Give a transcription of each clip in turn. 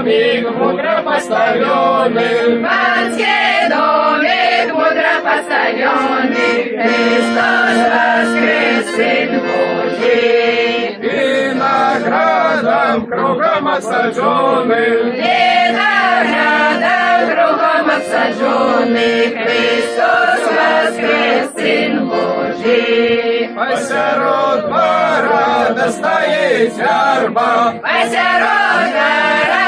домик мудро поставленный, Панский домик мудро поставленный, Христос воскрес, Сын Божий. Виноградом кругом обсаженный, Виноградом кругом обсаженный, Христос воскрес, Сын Божий. посеред двора стоит верба, Посеред двора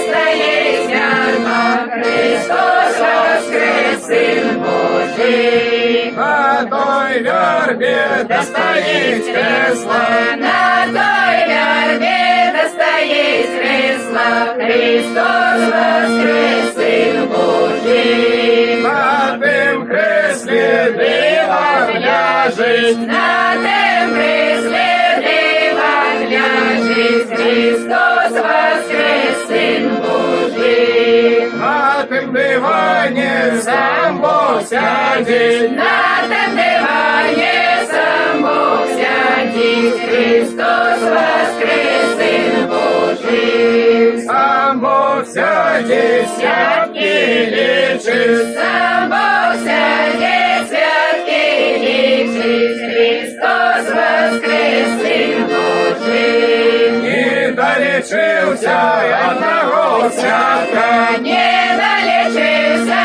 стоит верба, Христос воскрес, Сын Божий. на той вербе стоит кресло, На той вербе стоит кресло, Христос воскрес, Сын Божий. на тем кресле дива ляжет, На тем кресле дива ляжет, Христос воскрес, Сын Божий. на тем диване сам Бог сядет, На тем диване сам Бог сядет, Христос воскрес, Сын Божий. сам Бог сядет, святки лечит, Сам Бог сядет, святки лечит, Христос воскрес, Сын Божий. не долечился одного святка, Не долечился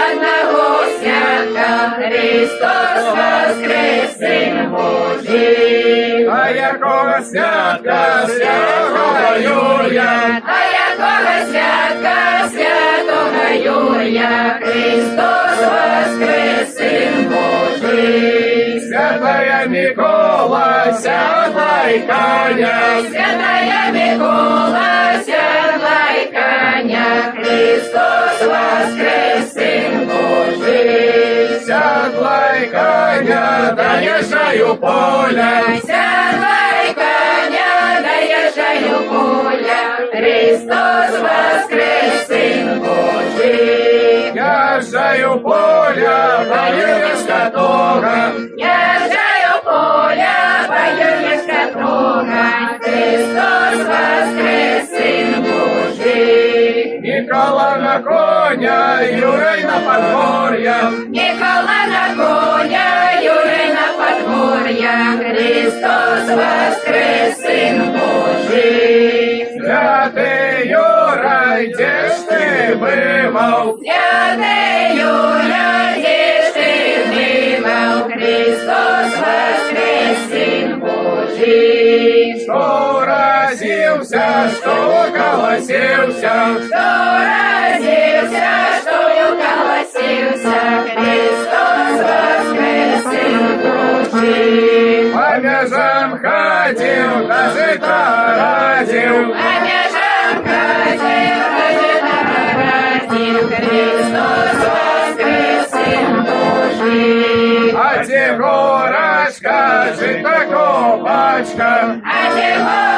одного святка, Христос воскрес, Сын Божий. а якого святка, святого Юрия, А якого святка, святого Юрия, Христос воскрес, Сын Божий. святая Микола, святай Таня, Святая Микола, сядлай коня, Христос воскрес, Сын Божий. сядлай коня, доезжаю поля, Сядлай коня, доезжаю поля, Христос воскрес, Сын Божий. езжаю поля, поедешь скотога, Езжаю поля, поедешь скотога, Христос воскрес, Сын Божий. Микола на коня, Юрий на подворье, Микола на коня, Юрий на подворья, Христос воскрес, Сын Божий. святый Юра, где ж ты бывал? Святый Юра, где ж ты бывал, Христос воскрес, Сын Божий. Что разился, что колосился, Что родился, что уколосился, Христос воскрес, Сын Божий. по межам ходил, даже тарадил, По межам ходил, родил, Христос воскрес, Сын Божий. а те горашка, жито копачка, А чего